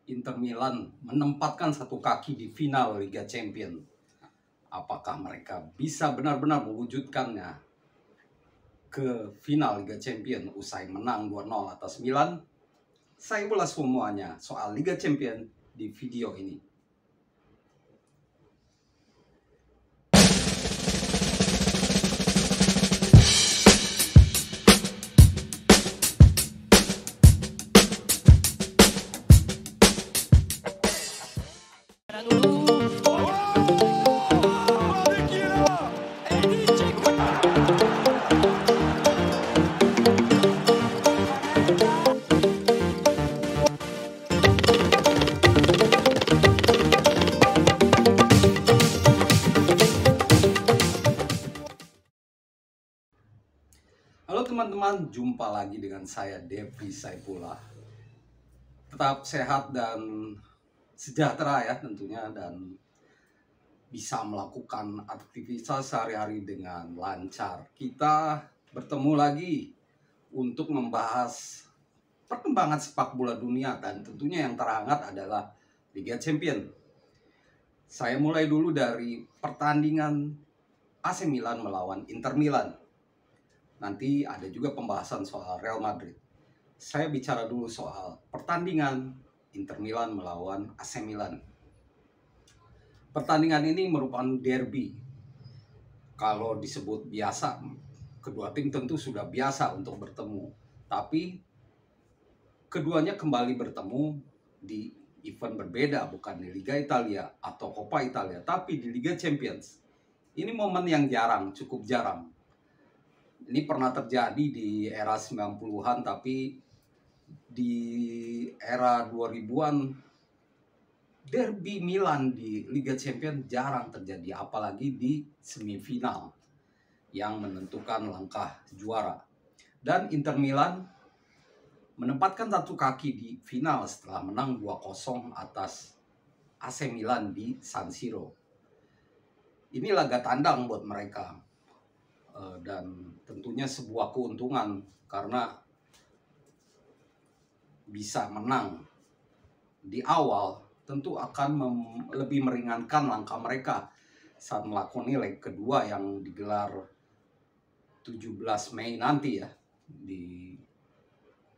Inter Milan menempatkan satu kaki di final Liga Champions. Apakah mereka bisa benar-benar mewujudkannya ke final Liga Champions usai menang 2-0 atas Milan? Saya ulas semuanya soal Liga Champions di video ini. Halo teman-teman, jumpa lagi dengan saya Devi Saipullah. Tetap sehat dan sejahtera ya tentunya, dan bisa melakukan aktivitas sehari-hari dengan lancar. Kita bertemu lagi untuk membahas perkembangan sepak bola dunia, dan tentunya yang terhangat adalah Liga Champions. Saya mulai dulu dari pertandingan AC Milan melawan Inter Milan. Nanti ada juga pembahasan soal Real Madrid. Saya bicara dulu soal pertandingan Inter Milan melawan AC Milan. Pertandingan ini merupakan derby. Kalau disebut biasa, kedua tim tentu sudah biasa untuk bertemu. Tapi keduanya kembali bertemu di event berbeda, bukan di Liga Italia atau Coppa Italia, tapi di Liga Champions. Ini momen yang jarang, cukup jarang. Ini pernah terjadi di era 90-an, tapi di era 2000-an derby Milan di Liga Champions jarang terjadi, apalagi di semifinal yang menentukan langkah juara. Dan Inter Milan menempatkan satu kaki di final setelah menang 2-0 atas AC Milan di San Siro. Ini laga tandang buat mereka. Dan tentunya sebuah keuntungan karena bisa menang di awal tentu akan lebih meringankan langkah mereka saat melakoni leg kedua yang digelar 17 Mei nanti ya, di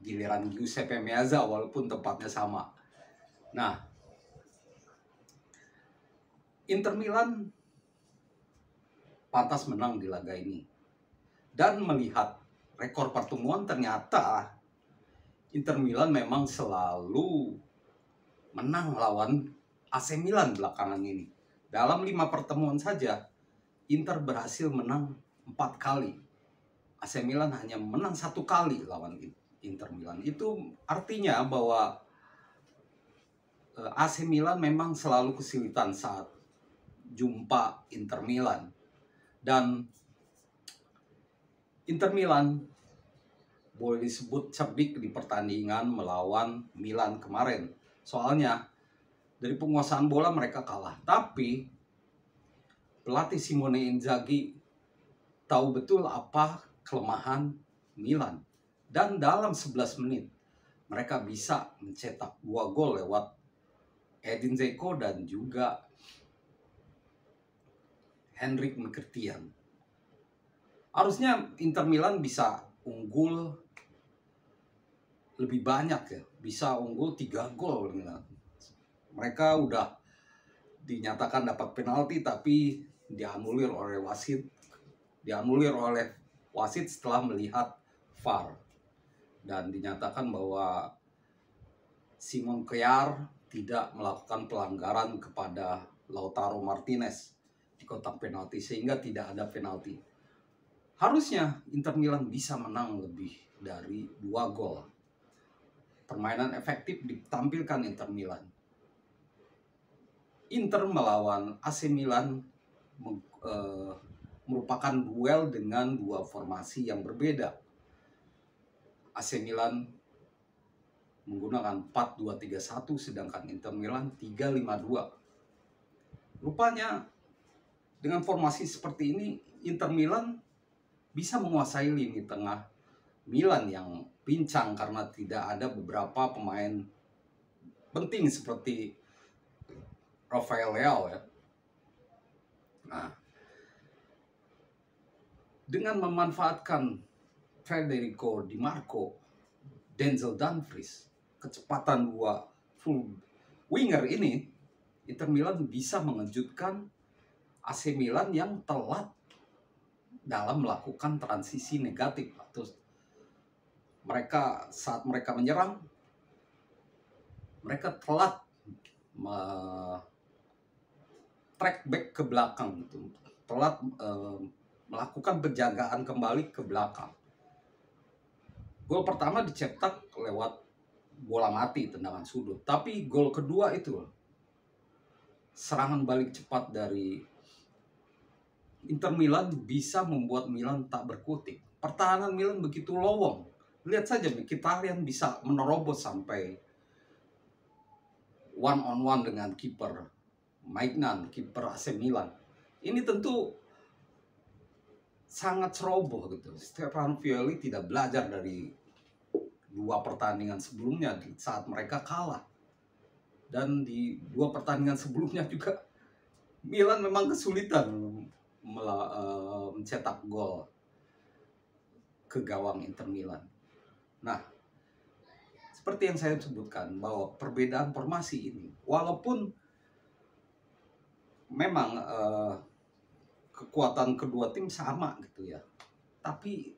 giliran Giuseppe Meazza, walaupun tempatnya sama. Nah, Inter Milan pantas menang di laga ini. Dan melihat rekor pertemuan, ternyata Inter Milan memang selalu menang lawan AC Milan belakangan ini. Dalam 5 pertemuan saja, Inter berhasil menang 4 kali. AC Milan hanya menang 1 kali lawan Inter Milan. Itu artinya bahwa AC Milan memang selalu kesulitan saat jumpa Inter Milan. Dan Inter Milan boleh disebut cerdik di pertandingan melawan Milan kemarin. Soalnya dari penguasaan bola mereka kalah. Tapi pelatih Simone Inzaghi tahu betul apa kelemahan Milan. Dan dalam 11 menit mereka bisa mencetak 2 gol lewat Edin Dzeko dan juga Henrik Mkhitaryan. Harusnya Inter Milan bisa unggul lebih banyak ya, bisa unggul 3 gol. Mereka udah dinyatakan dapat penalti tapi dianulir oleh wasit setelah melihat VAR, dan dinyatakan bahwa Simon Kjaer tidak melakukan pelanggaran kepada Lautaro Martinez di kotak penalti, sehingga tidak ada penalti. Harusnya Inter Milan bisa menang lebih dari 2 gol. Permainan efektif ditampilkan Inter Milan. Inter melawan AC Milan merupakan duel dengan 2 formasi yang berbeda. AC Milan menggunakan 4-2-3-1, sedangkan Inter Milan 3-5-2. Rupanya dengan formasi seperti ini Inter Milan bisa menguasai lini tengah Milan yang pincang karena tidak ada beberapa pemain penting seperti Rafael Leao ya. Nah, dengan memanfaatkan Federico Di Marco, Denzel Dumfries, kecepatan dua full winger ini, Inter Milan bisa mengejutkan AC Milan yang telat dalam melakukan transisi negatif. Atau saat mereka menyerang, mereka telat track back ke belakang, gitu. Telat melakukan penjagaan kembali ke belakang. Gol pertama dicetak lewat bola mati, tendangan sudut. Tapi gol kedua itu serangan balik cepat dari Inter Milan bisa membuat Milan tak berkutik. Pertahanan Milan begitu lowong. Lihat saja, Mkhitaryan bisa menerobos sampai one on one dengan kiper Maignan, kiper AC Milan. Ini tentu sangat ceroboh gitu. Stefano Pioli tidak belajar dari dua pertandingan sebelumnya di saat mereka kalah. Dan di dua pertandingan sebelumnya juga Milan memang kesulitan mencetak gol ke gawang Inter Milan. Nah, seperti yang saya sebutkan bahwa perbedaan formasi ini, walaupun memang kekuatan kedua tim sama gitu ya, tapi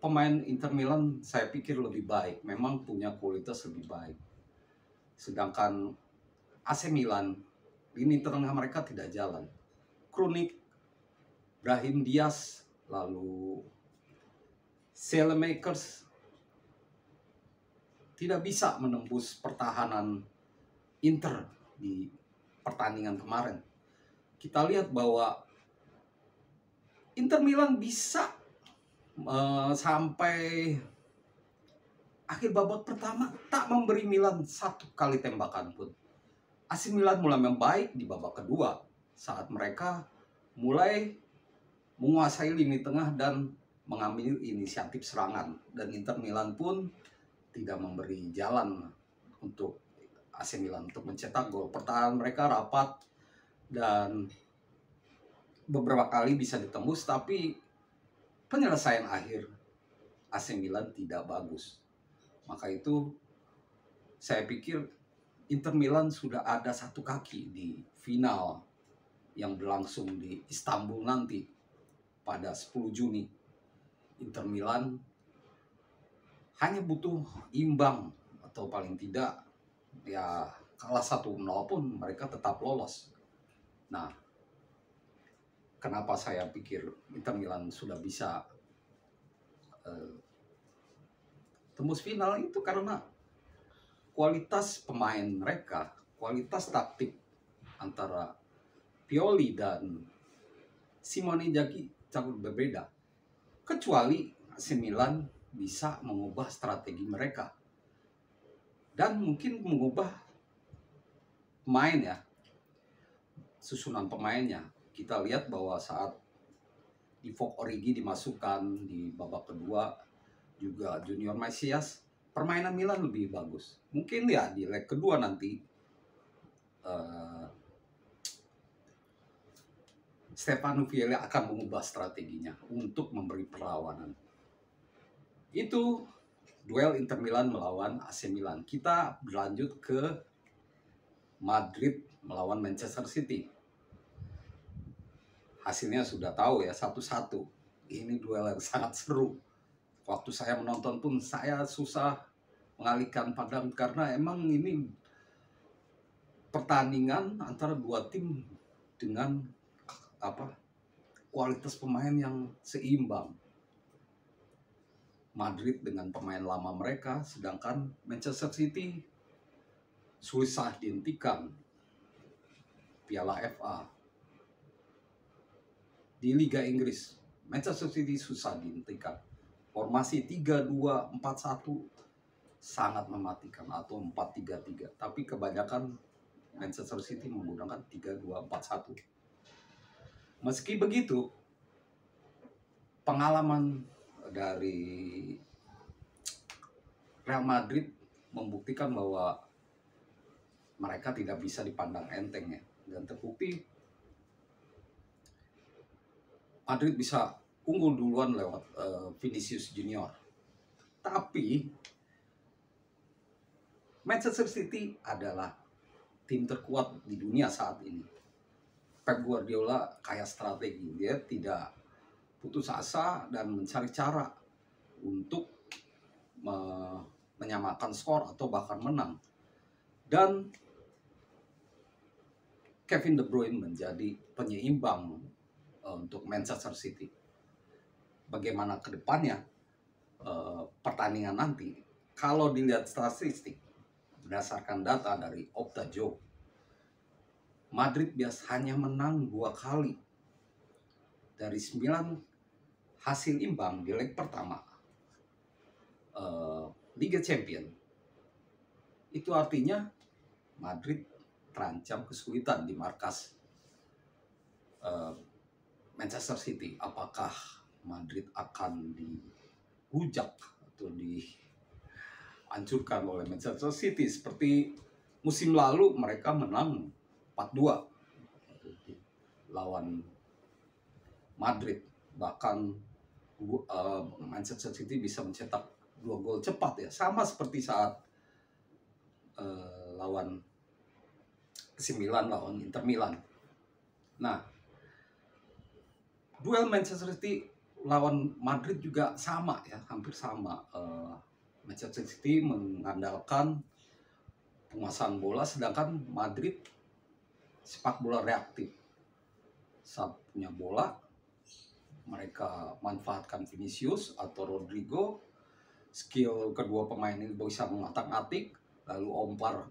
pemain Inter Milan saya pikir lebih baik, memang punya kualitas lebih baik. Sedangkan AC Milan, lini tengah mereka tidak jalan. Krunic, Brahim Diaz, lalu Saelemaekers tidak bisa menembus pertahanan Inter di pertandingan kemarin. Kita lihat bahwa Inter Milan bisa sampai akhir babak pertama tak memberi Milan satu kali tembakan pun. AC Milan mulai membaik di babak kedua saat mereka mulai menguasai lini tengah dan mengambil inisiatif serangan, dan Inter Milan pun tidak memberi jalan untuk AC Milan untuk mencetak gol. Pertahanan mereka rapat dan beberapa kali bisa ditembus, tapi penyelesaian akhir AC Milan tidak bagus. Maka itu saya pikir Inter Milan sudah ada satu kaki di final yang berlangsung di Istanbul nanti pada 10 Juni. Inter Milan hanya butuh imbang atau paling tidak ya kalah 1-0 pun mereka tetap lolos. Nah, kenapa saya pikir Inter Milan sudah bisa tembus final itu karena kualitas pemain mereka, kualitas taktik antara Pioli dan Simone Inzaghi sangat berbeda. Kecuali AC Milan bisa mengubah strategi mereka dan mungkin mengubah pemain ya, susunan pemainnya. Kita lihat bahwa saat Divock Origi dimasukkan di babak kedua, juga Junior Mesias, permainan Milan lebih bagus. Mungkin ya di leg kedua nanti Stefano Pioli akan mengubah strateginya untuk memberi perlawanan. Itu duel Inter Milan melawan AC Milan. Kita berlanjut ke Madrid melawan Manchester City. Hasilnya sudah tahu ya, 1-1. Ini duel yang sangat seru. Waktu saya menonton pun saya susah mengalihkan pandang karena emang ini pertandingan antara dua tim dengan kualitas pemain yang seimbang. Madrid dengan pemain lama mereka, sedangkan Manchester City susah dihentikan. Piala FA di Liga Inggris, Manchester City susah dihentikan. Formasi 3-2-4-1 sangat mematikan, atau 4-3-3. Tapi kebanyakan Manchester City menggunakan 3-2-4-1. Meski begitu, pengalaman dari Real Madrid membuktikan bahwa mereka tidak bisa dipandang enteng ya. Dan terbukti Madrid bisa unggul duluan lewat Vinicius Junior. Tapi Manchester City adalah tim terkuat di dunia saat ini. Pep Guardiola kaya strategi, dia tidak putus asa dan mencari cara untuk menyamakan skor atau bahkan menang. Dan Kevin De Bruyne menjadi penyeimbang untuk Manchester City. Bagaimana ke depannya pertandingan nanti, kalau dilihat statistik berdasarkan data dari Opta Joe, Madrid hanya menang 2 kali dari 9 hasil imbang di leg pertama Liga Champion. Itu artinya Madrid terancam kesulitan di markas Manchester City. Apakah Madrid akan dihujak atau dihancurkan oleh Manchester City seperti musim lalu mereka menang 4-2 lawan Madrid. Bahkan Manchester City bisa mencetak 2 gol cepat ya, sama seperti saat lawan ke-9 lawan Inter Milan. Nah, duel Manchester City lawan Madrid juga sama ya, hampir sama. Manchester City mengandalkan penguasaan bola, sedangkan Madrid sepak bola reaktif. Saat punya bola, mereka manfaatkan Vinicius atau Rodrigo. Skill kedua pemain ini bisa mengatak-atik, lalu ompar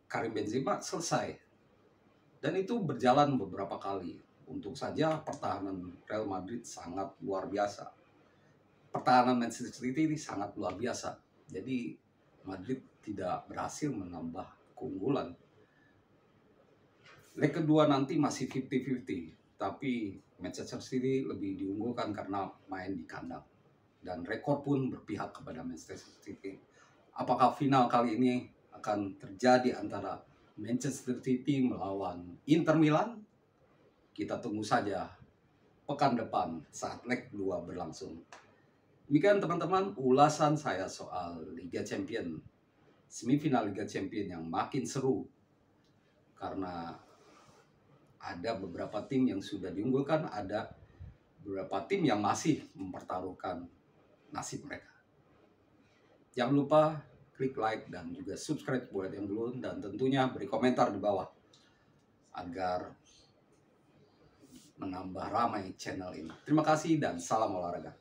Karim Benzema, selesai. Dan itu berjalan beberapa kali. Untuk saja pertahanan Real Madrid sangat luar biasa. Pertahanan Manchester City ini sangat luar biasa. Jadi Madrid tidak berhasil menambah keunggulan. Leg kedua nanti masih 50-50. Tapi Manchester City lebih diunggulkan karena main di kandang. Dan rekor pun berpihak kepada Manchester City. Apakah final kali ini akan terjadi antara Manchester City melawan Inter Milan? Kita tunggu saja pekan depan saat leg 2 berlangsung. Demikian teman-teman ulasan saya soal Liga Champion, semifinal Liga Champion yang makin seru karena ada beberapa tim yang sudah diunggulkan, ada beberapa tim yang masih mempertaruhkan nasib mereka. Jangan lupa klik like dan juga subscribe buat yang belum, dan tentunya beri komentar di bawah agar menambah ramai channel ini. Terima kasih dan salam olahraga.